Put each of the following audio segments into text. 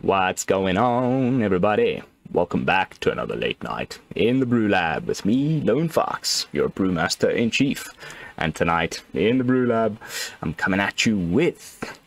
What's going on, everybody? Welcome back to another late night in the Brew Lab with me, Lone Fox, your brewmaster in chief. And tonight in the Brew Lab, I'm coming at you with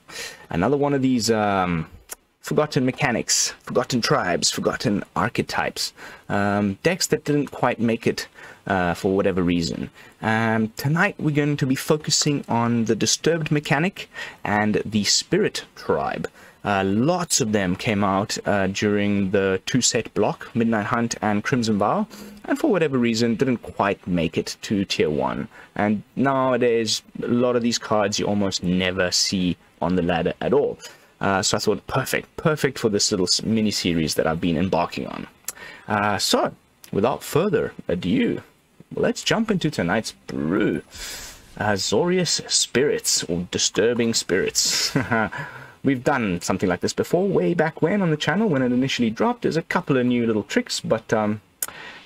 another one of these forgotten mechanics, forgotten tribes, forgotten archetypes, decks that didn't quite make it for whatever reason. Tonight we're going to be focusing on the Disturbed mechanic and the Spirit tribe. Lots of them came out during the two-set block, Midnight Hunt and Crimson Vow, and for whatever reason didn't quite make it to tier 1. And nowadays, a lot of these cards you almost never see on the ladder at all. So I thought, perfect for this little mini-series that I've been embarking on. So, without further ado, let's jump into tonight's brew. Azorius Spirits, or Disturbing Spirits. We've done something like this before, way back when on the channel, when it initially dropped. There's a couple of new little tricks, but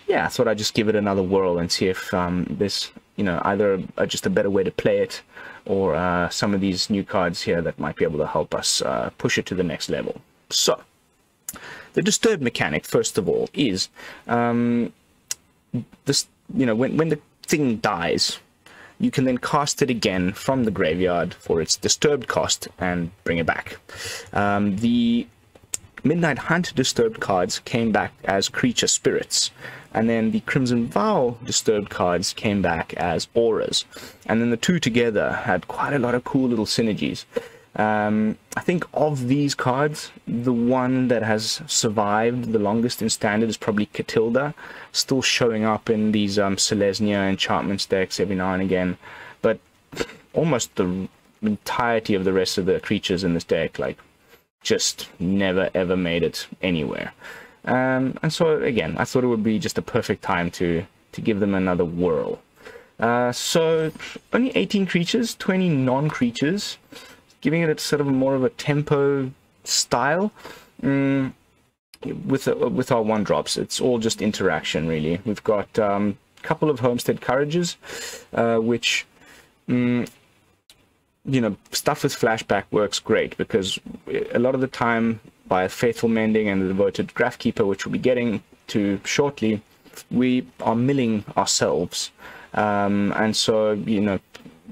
yeah, I thought I'd just give it another whirl and see if there's, you know, either just a better way to play it, or some of these new cards here that might be able to help us push it to the next level. So, the Disturbed mechanic, first of all, is this, you know, when the thing dies, you can then cast it again from the graveyard for its disturbed cost and bring it back. The Midnight Hunt disturbed cards came back as creature spirits, and then the Crimson Vow disturbed cards came back as auras, and then the two together had quite a lot of cool little synergies. I think of these cards, the one that has survived the longest in standard is probably Katilda, still showing up in these Selesnya enchantments decks every now and again, but almost the entirety of the rest of the creatures in this deck, like, just never ever made it anywhere. And so again, I thought it would be just a perfect time to give them another whirl. So only 18 creatures, 20 non-creatures, giving it sort of more of a tempo style. With our one drops, it's all just interaction, really. We've got a couple of Homestead Courages, which, you know, stuff with flashback works great, because a lot of the time, by Faithful Mending and the Devoted Grafkeeper, which we'll be getting to shortly, we are milling ourselves, and so, you know,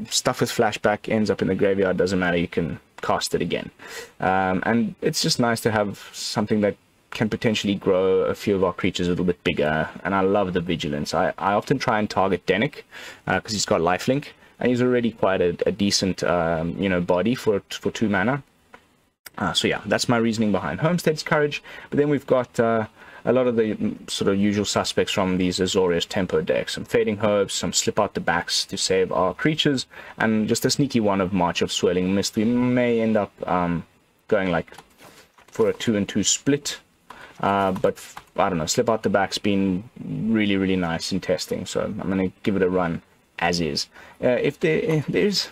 stuff with flashback ends up in the graveyard, doesn't matter, you can cast it again. And it's just nice to have something that can potentially grow a few of our creatures a little bit bigger, and I love the Vigilance. I often try and target Dennick, because he's got lifelink, and he's already quite a decent you know, body for 2 mana. So yeah, that's my reasoning behind Homestead's Courage. But then we've got a lot of the sort of usual suspects from these Azorius tempo decks. Some Fading Hopes, some Slip Out the Backs to save our creatures, and just a sneaky one of March of Swirling Mist. We may end up going like for a 2-2 split, but I don't know, Slip Out the Back's been really, really nice in testing, so I'm going to give it a run as is. If there's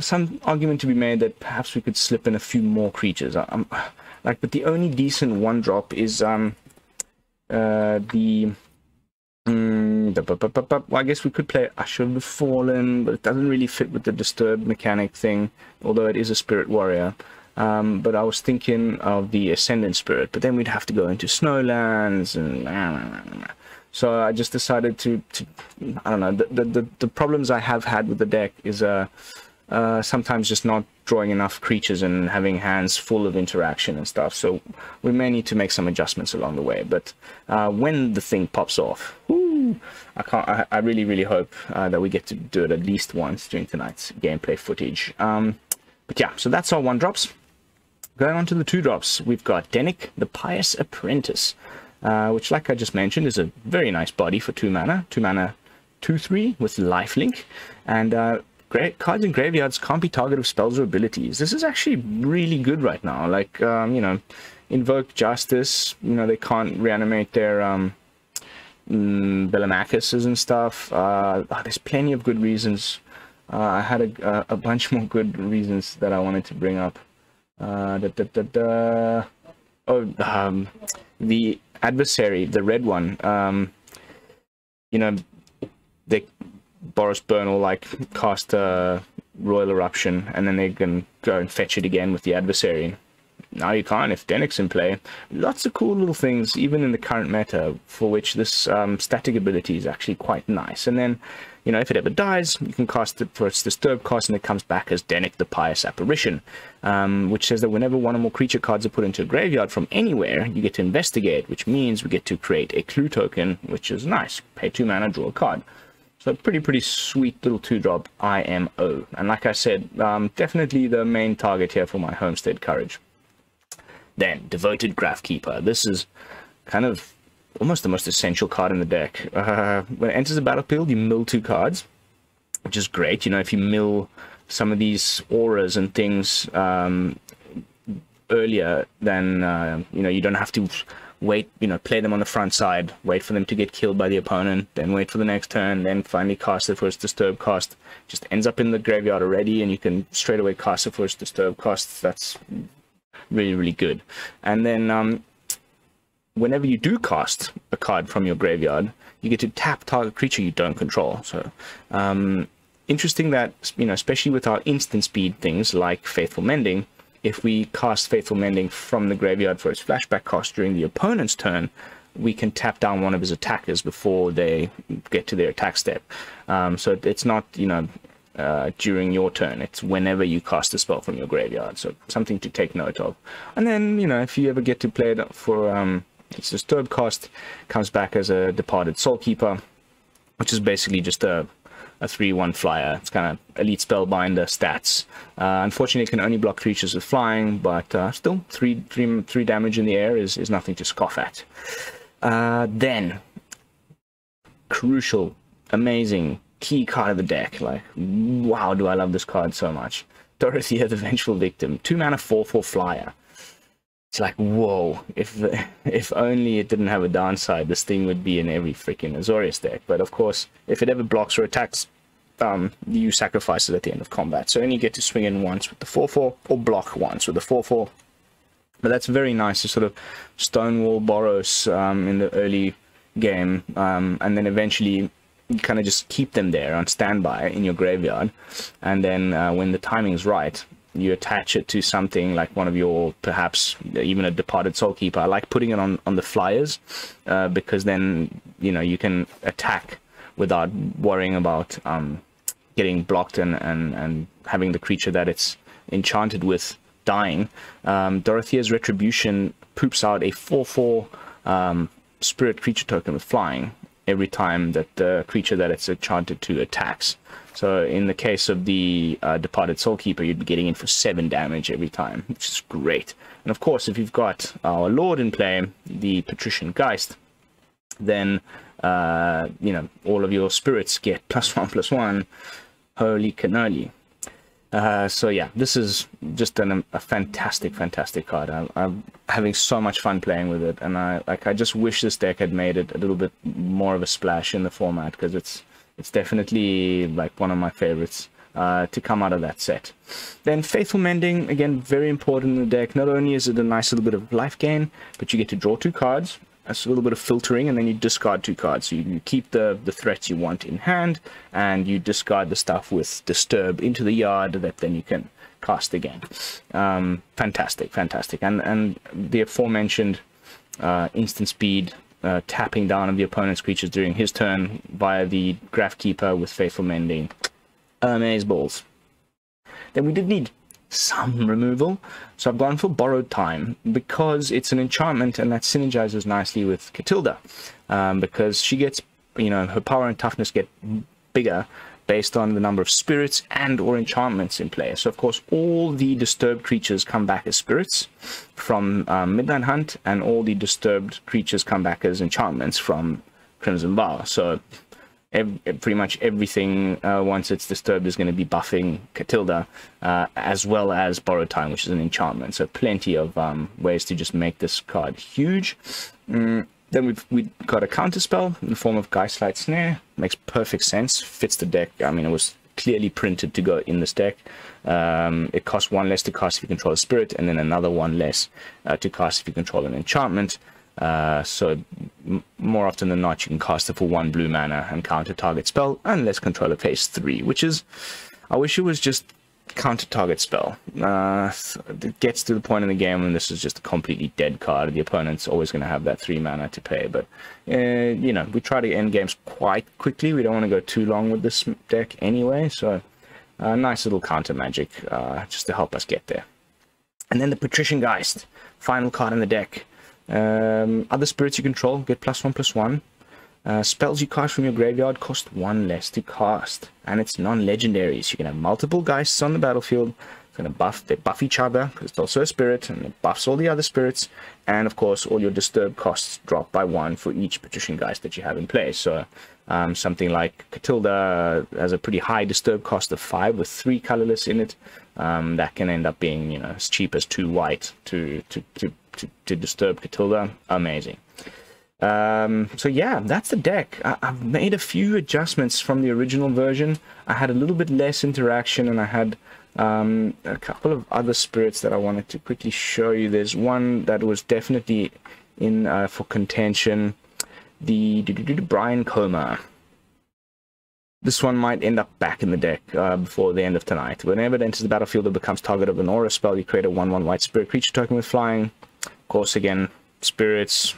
some argument to be made that perhaps we could slip in a few more creatures, but the only decent one drop is well, I guess we could play Usher of the Fallen, but it doesn't really fit with the Disturbed mechanic thing, although it is a Spirit Warrior. But I was thinking of the Ascendant Spirit, but then we'd have to go into Snowlands, and so I just decided to I don't know, the problems I have had with the deck is sometimes just not drawing enough creatures and having hands full of interaction and stuff, so we may need to make some adjustments along the way. But when the thing pops off, I really hope that we get to do it at least once during tonight's gameplay footage. But yeah, so that's our one drops. Going on to the two drops, we've got Dennick, the Pious Apprentice, which, like I just mentioned, is a very nice body for 2 mana, 2/3 with lifelink, and cards in graveyards can't be target of spells or abilities. This is actually really good right now. Like, you know, Invoke Justice, you know, they can't reanimate their Bellamachus's and stuff. There's plenty of good reasons. I had a bunch more good reasons that I wanted to bring up. The Adversary, the red one, you know, Boris Burn will like cast a Royal Eruption, and then they can go and fetch it again with the adversary. Now you can't if Dennick's in play. Lots of cool little things, even in the current meta, for which this static ability is actually quite nice. And then, you know, if it ever dies, you can cast it for its Disturb cost, and it comes back as Dennick the Pious Apparition, which says that whenever one or more creature cards are put into a graveyard from anywhere, you get to investigate, which means we get to create a clue token, which is nice. Pay 2 mana, draw a card. So pretty sweet little 2-drop IMO. And like I said, definitely the main target here for my Homestead Courage. Then, Devoted Grafkeeper. This is kind of almost the most essential card in the deck. When it enters the battlefield, you mill 2 cards, which is great. You know, if you mill some of these auras and things earlier, then, you know, you don't have to wait, you know, play them on the front side, wait for them to get killed by the opponent, then wait for the next turn, then finally cast it for its Disturb cost. Just ends up in the graveyard already, and you can straight away cast it for its Disturb cost. That's really good. And then whenever you do cast a card from your graveyard, you get to tap target creature you don't control. So interesting that, you know, especially with our instant speed things like Faithful Mending, if we cast Faithful Mending from the graveyard for its flashback cost during the opponent's turn, we can tap down one of his attackers before they get to their attack step. So it's not, you know, during your turn, it's whenever you cast a spell from your graveyard. So something to take note of. And then, you know, if you ever get to play it for its Disturb cost, comes back as a Departed Soulkeeper, which is basically just a 3/1 flyer. It's kind of elite spellbinder stats. Unfortunately, it can only block creatures with flying, but still 3 damage in the air is nothing to scoff at. Then, crucial, amazing, key card of the deck. Like, wow, do I love this card so much. Dorothea, the Vengeful Victim. 2 mana, 4/4 flyer. It's like, whoa, if only it didn't have a downside, this thing would be in every freaking Azorius deck. But of course, if it ever blocks or attacks, you sacrifice it at the end of combat. So only get to swing in once with the 4/4, or block once with the 4/4. But that's very nice to sort of stonewall Boros in the early game, and then eventually you kind of just keep them there on standby in your graveyard, and then when the timing is right, you attach it to something like one of your, perhaps even a Departed Soulkeeper. I like putting it on the flyers, because then, you know, you can attack without worrying about getting blocked and having the creature that it's enchanted with dying. Dorothea's Retribution poops out a 4/4 spirit creature token with flying every time that the creature that it's enchanted to attacks. So in the case of the Departed Soulkeeper, you'd be getting in for 7 damage every time, which is great. And of course, if you've got our Lord in play, the Patrician Geist, then you know, all of your spirits get +1/+1. Holy cannoli. So yeah, this is just a fantastic card. I'm having so much fun playing with it, and I just wish this deck had made it a little bit more of a splash in the format, because it's definitely like one of my favorites to come out of that set. Then Faithful Mending, again, very important in the deck. Not only is it a nice little bit of life gain, but you get to draw 2 cards. That's a little bit of filtering, and then you discard 2 cards. So you keep the threats you want in hand, and you discard the stuff with Disturb into the yard that then you can cast again. Fantastic. And the aforementioned instant speed, tapping down of the opponent's creatures during his turn via the Grafkeeper with Faithful Mending. Amazeballs. Then we did need some removal, so I've gone for Borrowed Time, because it's an enchantment, and that synergizes nicely with Katilda, because she gets, you know, her power and toughness get bigger based on the number of spirits and or enchantments in play. So of course all the disturbed creatures come back as spirits from Midnight Hunt, and all the disturbed creatures come back as enchantments from Crimson Bow. So pretty much everything once it's disturbed is going to be buffing Katilda, as well as Borrowed Time, which is an enchantment. So plenty of ways to just make this card huge. Then we've got a counterspell in the form of Geistlight Snare. Makes perfect sense, fits the deck. I mean, it was clearly printed to go in this deck. It costs 1 less to cast if you control a spirit, and then another 1 less to cast if you control an enchantment. So more often than not, you can cast it for 1 blue mana and counter target spell unless controller pays 3, which is, I wish it was just counter target spell. It gets to the point in the game when this is just a completely dead card. The opponent's always going to have that 3 mana to pay, but you know, we try to end games quite quickly. We don't want to go too long with this deck anyway, so nice little counter magic just to help us get there. And then the Patrician Geist, final card in the deck. Other spirits you control get +1/+1. Spells you cast from your graveyard cost 1 less to cast, and it's non-legendary, so you can have multiple Geists on the battlefield. It's going to they buff each other because it's also a spirit, and it buffs all the other spirits. And of course, all your disturb costs drop by 1 for each Patrician Geist that you have in play. So something like Katilda has a pretty high disturb cost of 5 with 3 colorless in it. That can end up being, you know, as cheap as 2 white to disturb Katilda. Amazing. So yeah, that's the deck. I've made a few adjustments from the original version. I had a little bit less interaction, and I had a couple of other spirits that I wanted to quickly show you. There's one that was definitely in for contention, the Brian Coma. This one might end up back in the deck before the end of tonight. Whenever it enters the battlefield, it becomes target of an aura spell. You create a 1/1 white spirit creature token with flying. Of course, again, spirits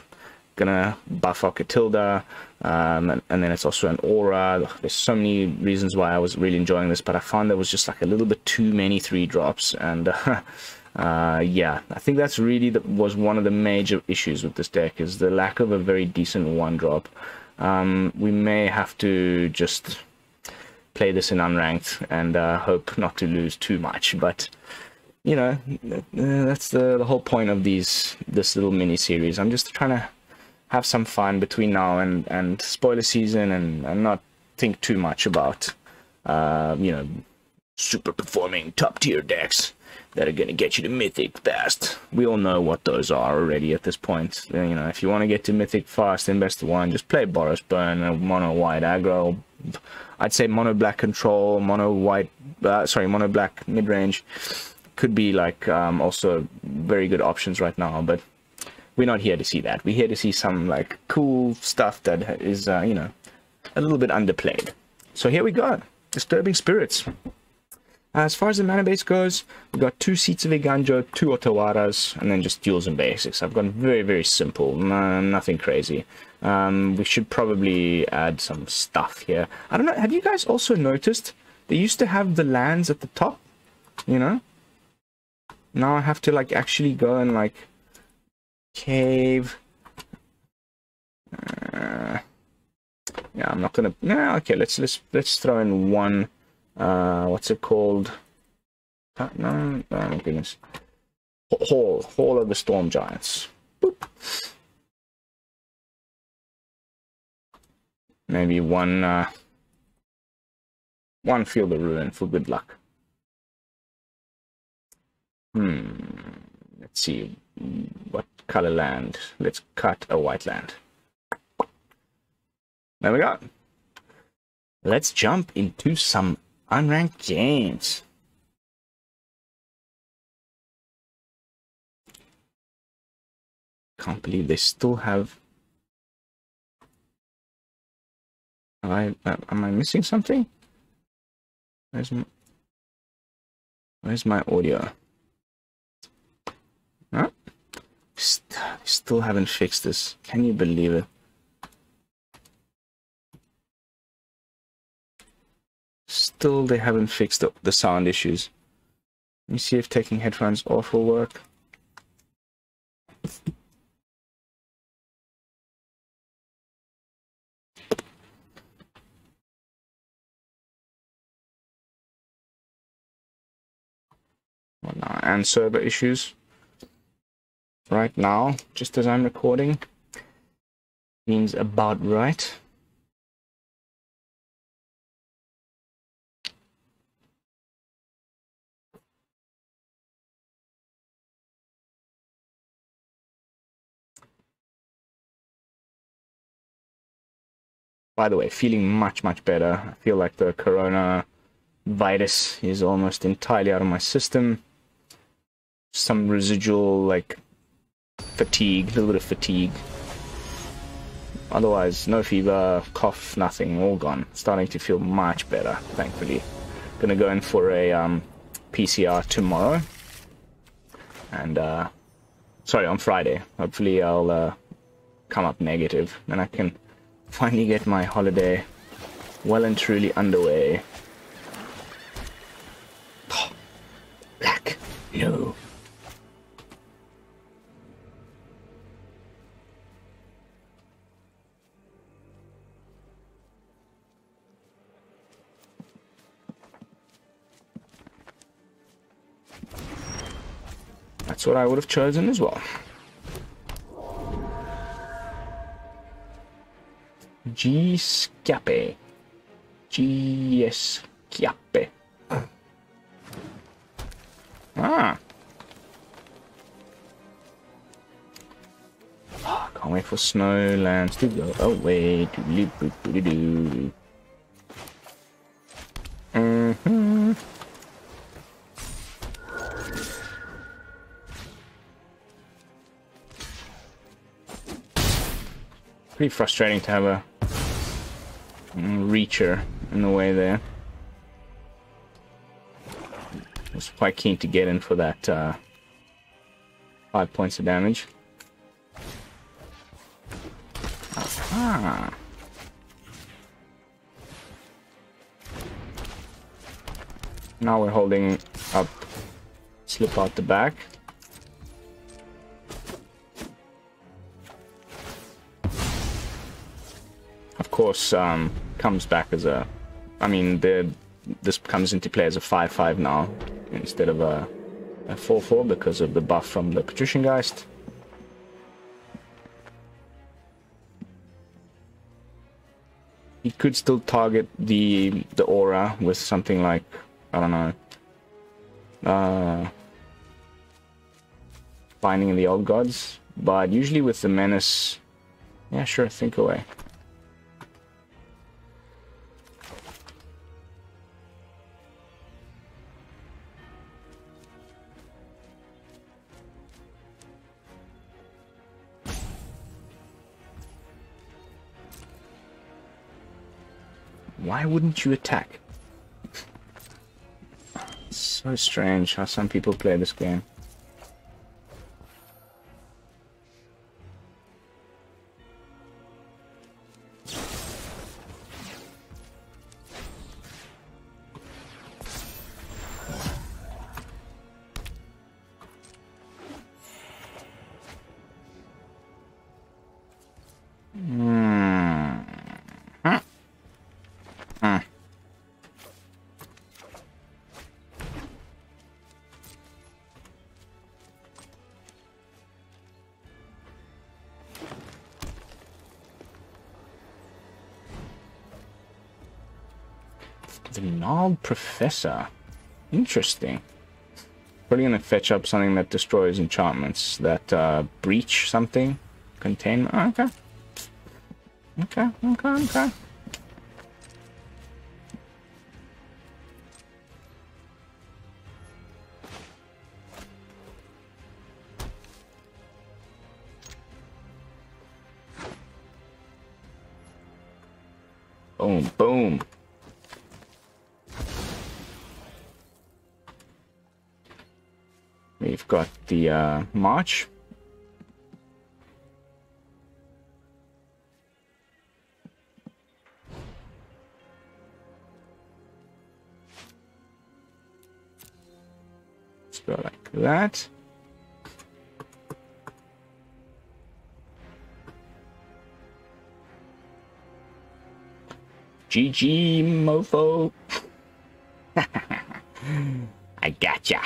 gonna buff our Katilda, and then it's also an aura. There's so many reasons why I was really enjoying this, but I found there was just like a little bit too many 3-drops, and yeah, I think that's really was one of the major issues with this deck, is the lack of a very decent 1-drop. We may have to just play this in unranked and hope not to lose too much, but you know, that's the whole point of this little mini series. I'm just trying to have some fun between now and spoiler season, and not think too much about you know, super performing top tier decks that are gonna get you to mythic fast. We all know what those are already at this point. You know, if you want to get to mythic fast in best of 1, just play Boros Burn, mono white aggro. I'd say mono black control, mono black mid range could be like also very good options right now, but we're not here to see that. We're here to see some like cool stuff that is you know, a little bit underplayed. So here we go, Disturbing Spirits. As far as the mana base goes, we've got 2 Seats of Eiganjo, 2 Otawaras, and then just duels and basics. I've gone very, very simple, nothing crazy. We should probably add some stuff here. I don't know, have you guys also noticed they used to have the lands at the top, you know? Now I have to like actually go and like cave. Yeah, I'm not gonna. No, okay. Let's throw in one. What's it called? No, oh my goodness. Hall of the Storm Giants. Boop. Maybe one Field of Ruin for good luck. Let's see, what color land? Let's cut a white land. There we go. Let's jump into some unranked games. Can't believe they still have. Am I missing something? Where's my audio? Huh? Still haven't fixed this. Can you believe it? Still, they haven't fixed the sound issues. Let me see if taking headphones off will work. Well, no, and server issues. Right now, just as I'm recording, seems about right. By the way, feeling much better. I feel like the corona virus is almost entirely out of my system. Some residual like fatigue, a little bit of fatigue. Otherwise, no fever, cough, nothing, all gone. Starting to feel much better, thankfully. Gonna go in for a PCR tomorrow. And, sorry, on Friday. Hopefully I'll come up negative. Then I can finally get my holiday well and truly underway. Oh, black. No. That's what I would have chosen as well. G-scape. G-scape. Ah. Oh, can't wait for Snowlands to go away. Doodly-boop-doodly-doo. Mm-hmm. Pretty frustrating to have a reacher in the way there. I was quite keen to get in for that 5 points of damage. Aha. Now we're holding up, slip out the back. Of course, comes back as a, I mean, this comes into play as a 5/5 now instead of a 4/4 because of the buff from the Patrician Geist. He could still target the aura with something like, I don't know, Binding of the Old Gods, but usually with the Menace, yeah, sure, think away. Why wouldn't you attack? It's so strange how some people play this game. The Gnarled Professor. Interesting. Probably gonna fetch up something that destroys enchantments. That breach something. Containment. Oh, okay. Okay. Boom, boom. We've got the March. Let's go like that. GG, mofo. I gotcha.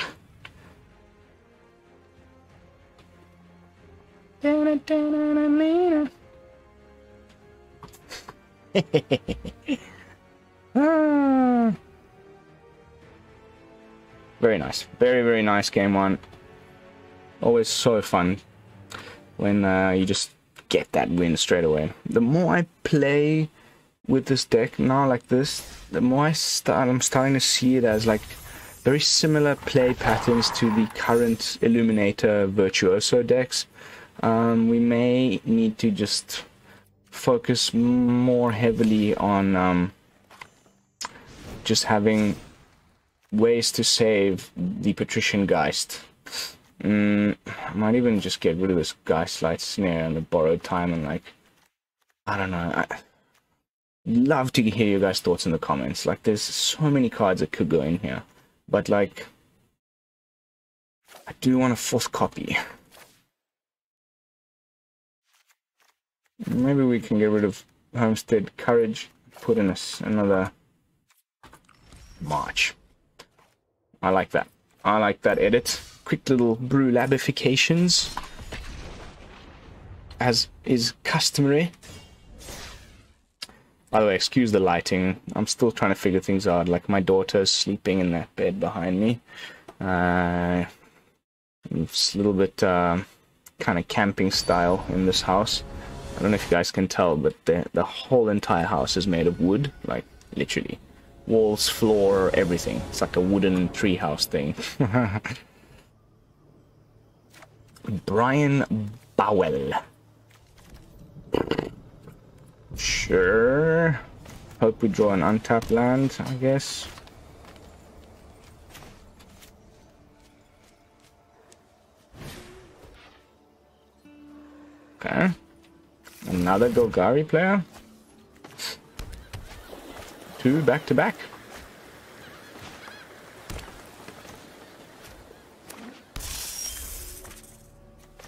Very nice. Very, very nice game one. Always so fun when you just get that win straight away. The more I play with this deck now like this, the more I'm starting to see it as like very similar play patterns to the current Illuminator Virtuoso decks. We may need to just focus more heavily on just having ways to save the Patrician Geist. I might even just get rid of this Geistlight Snare and the borrowed time and like, I don't know. I'd love to hear your guys' thoughts in the comments. Like, there's so many cards that could go in here, but like, I do want a 4th copy. Maybe we can get rid of Homestead Courage, put in another March. I like that. I like that edit. Quick little BrewLabifications, as is customary. By the way, excuse the lighting. I'm still trying to figure things out. Like, my daughter's sleeping in that bed behind me. It's a little bit kind of camping style in this house. I don't know if you guys can tell, but the whole entire house is made of wood, like literally. Walls, floor, everything. It's like a wooden treehouse thing. Brian Bowell. Sure. Hope we draw an untapped land, I guess. Okay. Another Golgari player. 2 back-to-back.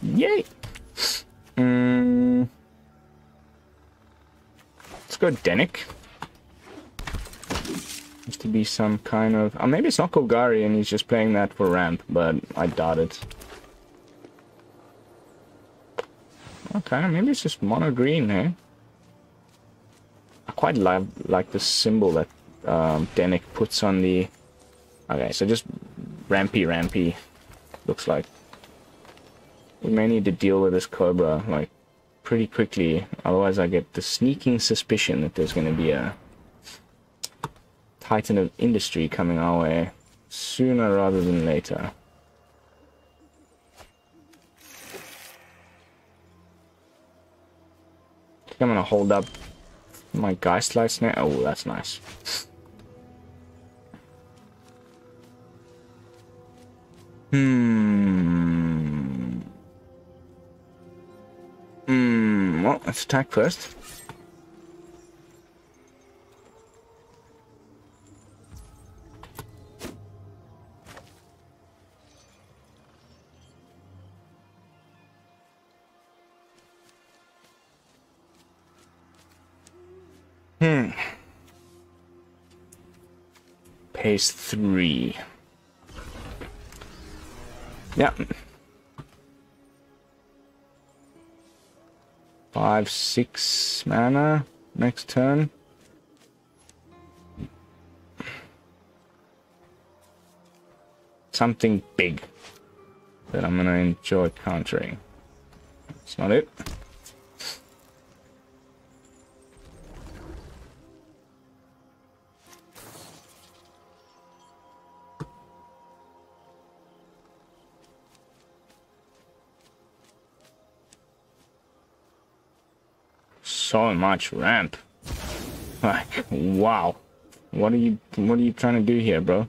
Yay! Let's go Dennick. Seems to be some kind of... Oh, maybe it's not Golgari and he's just playing that for ramp, but I doubt it. Okay, maybe it's just mono green, eh? I quite like the symbol that Dennick puts on the... Okay, so just rampy looks like. We may need to deal with this Cobra, like, pretty quickly. Otherwise I get the sneaking suspicion that there's going to be a Titan of Industry coming our way sooner rather than later. I'm gonna hold up my Geistlight Snare. Oh, that's nice. Well, let's attack first. Pace 3. Yeah. 5, 6 mana next turn. Something big that I'm gonna enjoy countering. That's not it. So much ramp. Like, wow. What are you trying to do here, bro?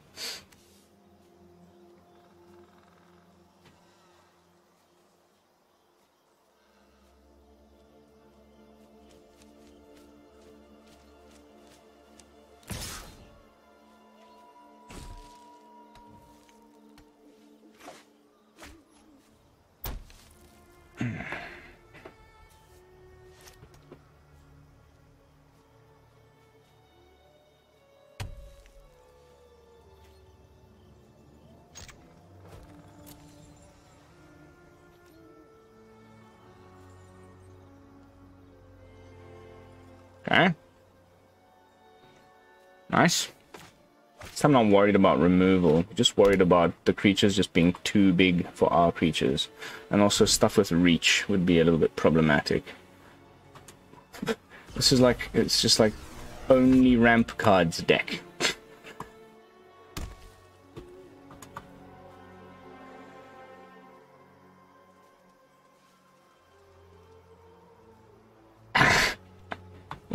Okay. Nice. So I'm not worried about removal, just worried about the creatures just being too big for our creatures. And also stuff with reach would be a little bit problematic. This is like, it's just like only ramp cards deck.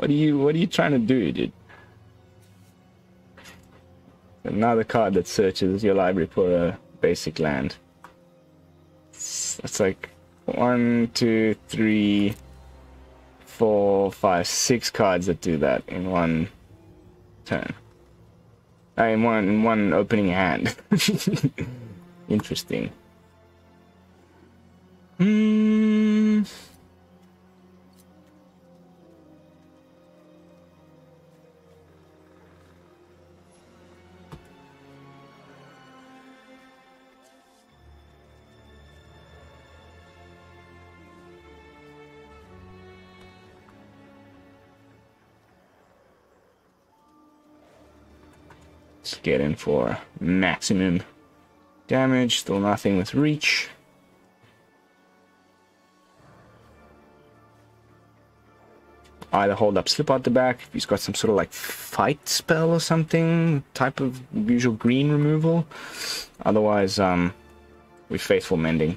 What are you trying to do, dude? Another card that searches your library for a basic land. It's like 1, 2, 3, 4, 5, 6 cards that do that in one turn. In one opening hand. Interesting. Let's get in for maximum damage. Still nothing with reach. Either hold up, slip out the back if he's got some sort of like fight spell or something, type of usual green removal. Otherwise, we Faithful Mending.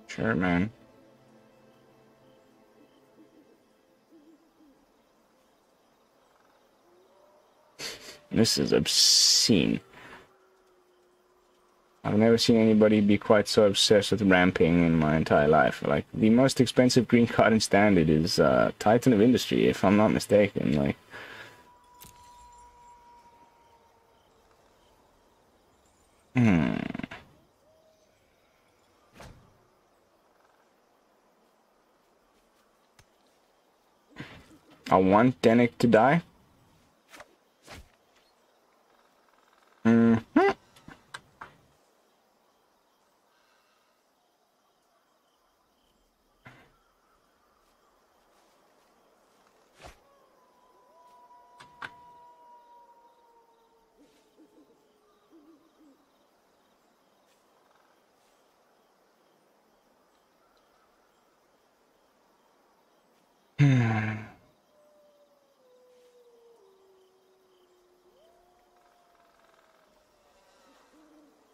Sure, man. This is obscene. I've never seen anybody be quite so obsessed with ramping in my entire life. Like, the most expensive green card in Standard is Titan of Industry, if I'm not mistaken. Like, I want Dennick to die.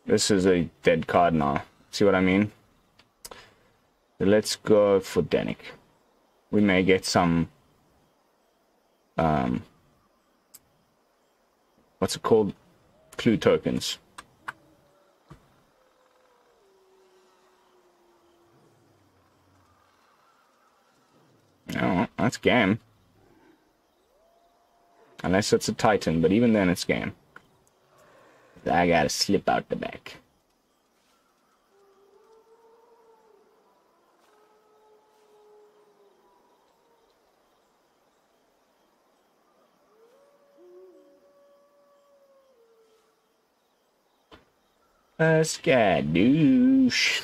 This is a dead card now. See what I mean? So let's go for Dennick. We may get some... what's it called? Clue tokens. Oh, that's game. Unless it's a Titan, but even then it's game. I gotta slip out the back. Skadoosh.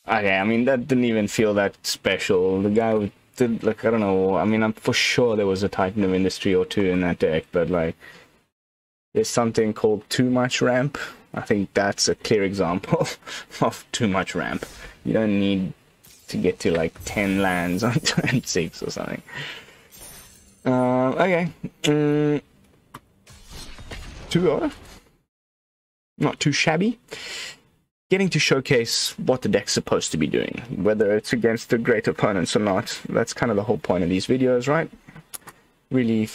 Okay, I mean, that didn't even feel that special. The guy did, like, I don't know, I mean, I'm for sure there was a Titan of Industry or two in that deck, but, like, there's something called too much ramp. I think that's a clear example of too much ramp. You don't need to get to, like, 10 lands on turn 6 or something. Okay. 2-0. Not too shabby. Getting to showcase what the deck's supposed to be doing, whether it's against the great opponents or not. That's kind of the whole point of these videos, right? Really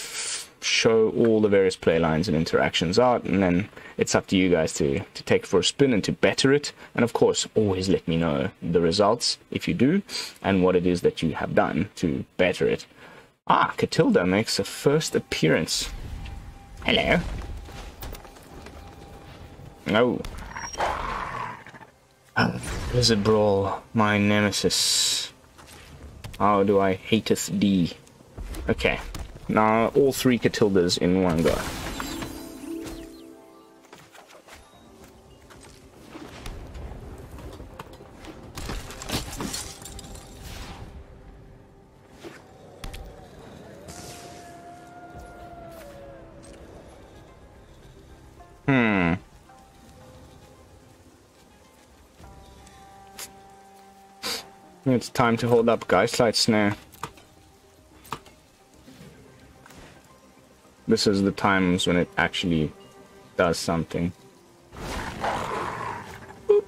show all the various play lines and interactions out, and then it's up to you guys to take it for a spin and to better it. And of course, always let me know the results if you do, and what it is that you have done to better it. Ah, Katilda makes a first appearance. Hello. No. Blizzard Brawl, my nemesis. How do I hateth thee? Okay. Now all 3 Katildas in one go. It's time to hold up Geistlight Snare. This is the times when it actually does something. Boop.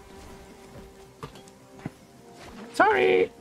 Sorry!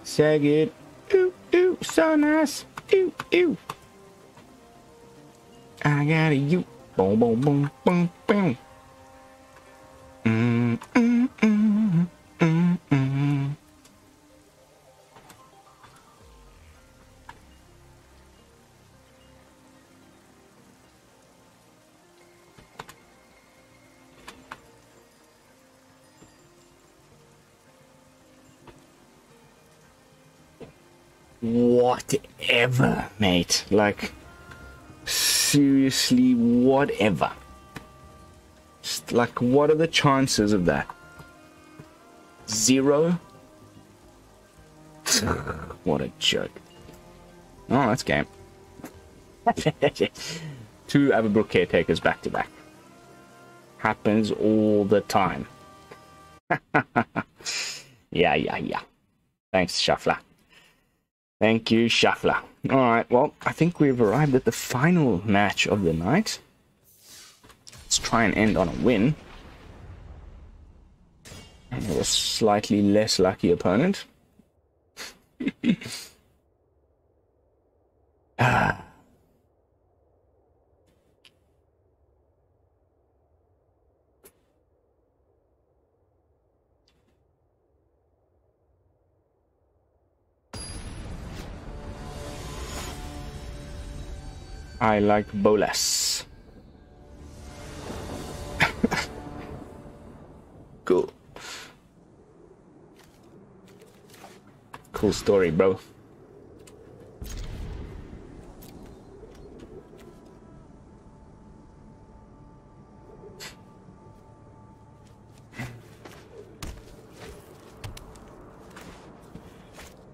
Sag it. Ooh, ooh, so nice. Ooh, ooh. I got a you. Boom, boom, boom, boom, boom. Whatever, mate. Like, seriously, whatever. Just like, what are the chances of that? 0? What a joke. Oh, that's game. 2 Averbrook caretakers back to back. Happens all the time. Yeah. Thanks, Shuffler. Thank you, Shuffler. Alright, well, I think we've arrived at the final match of the night. Let's try and end on a win. And a slightly less lucky opponent. I like Bolas. Cool. Cool story, bro.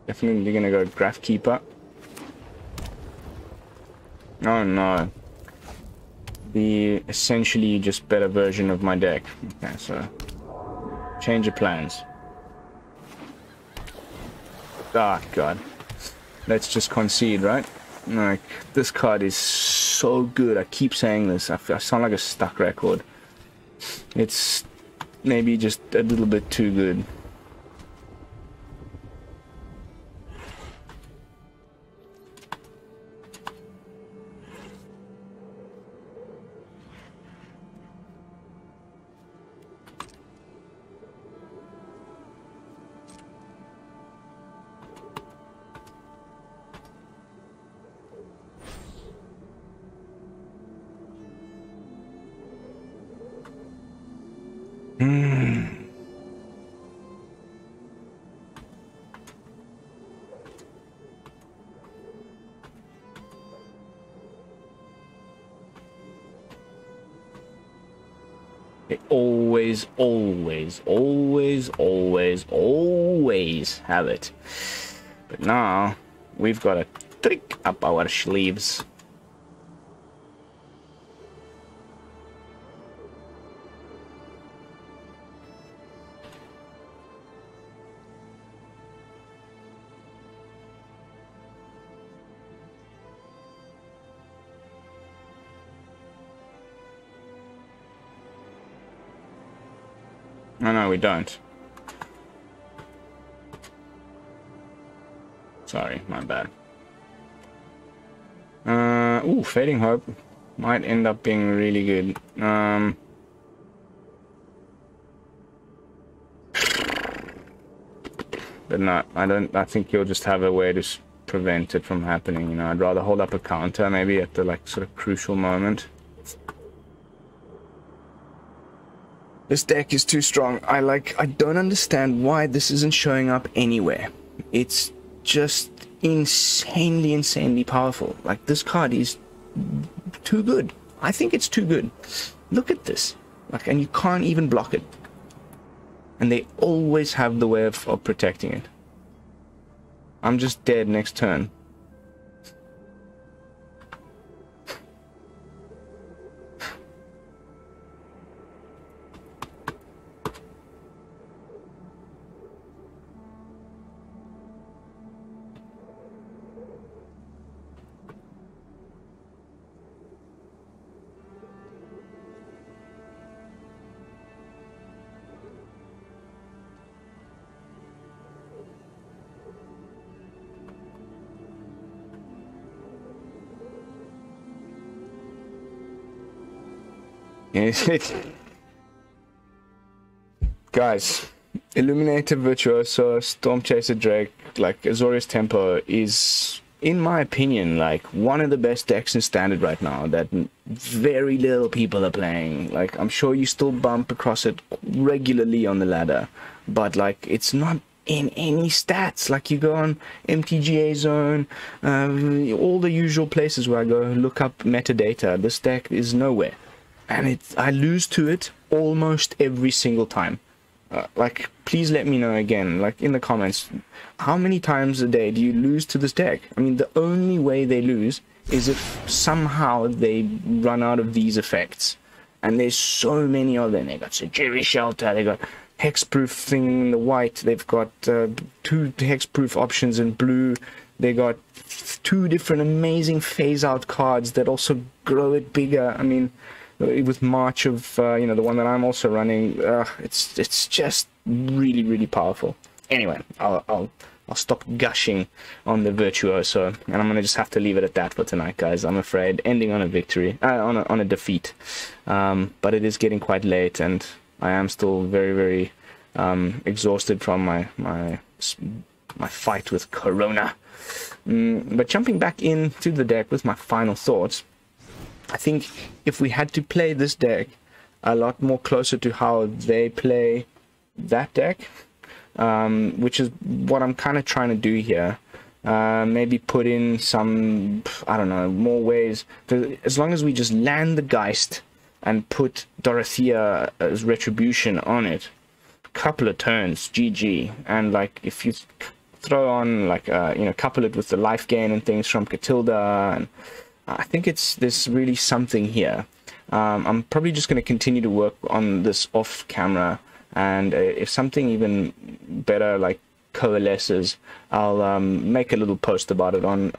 Definitely gonna go Grafkeeper. Oh no. The essentially just better version of my deck. Okay, so change of plans. Ah, God. Let's just concede, right? Like, this card is so good. I keep saying this. I sound like a stuck record. It's maybe just a little bit too good. They always have it. But now we've got a trick up our sleeves. Oh, no, we don't. Sorry, my bad. Ooh, Fading Hope might end up being really good. But no, I think you'll just have a way to prevent it from happening, you know. I'd rather hold up a counter maybe at the like sort of crucial moment. This deck is too strong. I don't understand why this isn't showing up anywhere. It's just insanely powerful. Like, this card is too good. I think it's too good. Look at this. Like, and you can't even block it. And they always have the way of protecting it. I'm just dead next turn. Guys, Illuminator, Virtuoso, Storm Chaser Drake, like Azorius Tempo is, in my opinion, like one of the best decks in Standard right now that very little people are playing. Like, I'm sure you still bump across it regularly on the ladder, but like it's not in any stats. Like, you go on MTGA Zone, all the usual places where I go look up metadata. This deck is nowhere. And I lose to it almost every single time. Like, please let me know again, like in the comments, how many times a day do you lose to this deck? I mean, the only way they lose is if somehow they run out of these effects. And there's so many of them. They got Sejiri Shelter, they got Hexproof thing in the white, they've got 2 Hexproof options in blue, they got 2 different amazing phase-out cards that also grow it bigger. I mean, with March of, you know, the one that I'm also running, it's just really powerful. Anyway, I'll stop gushing on the Virtuoso, and I'm gonna just have to leave it at that for tonight, guys. I'm afraid, ending on a victory, on a defeat. But it is getting quite late, and I am still very exhausted from my fight with Corona. But jumping back into the deck with my final thoughts, I think if we had to play this deck a lot more closer to how they play that deck, which is what I'm kind of trying to do here, maybe put in some, I don't know, more ways. As long as we just land the Geist and put Dorothea as retribution on it, a couple of turns, GG. And like, if you throw on like, you know, couple it with the life gain and things from Katilda, and I think there's really something here. I'm probably just going to continue to work on this off camera, and if something even better like coalesces, I'll make a little post about it on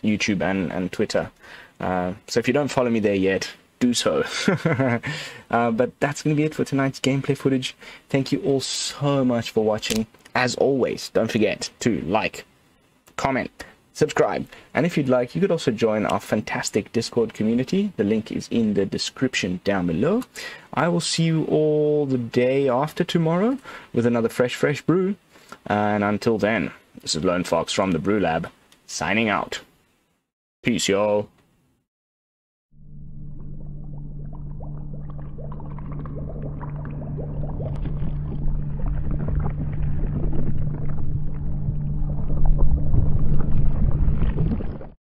YouTube and Twitter. So if you don't follow me there yet, do so. But that's going to be it for tonight's gameplay footage. Thank you all so much for watching. As always, don't forget to like, comment, subscribe, and if you'd like, you could also join our fantastic Discord community. The link is in the description down below. I will see you all the day after tomorrow with another fresh brew, and until then, this is Lone Fox from the BrewLab, signing out. Peace, y'all.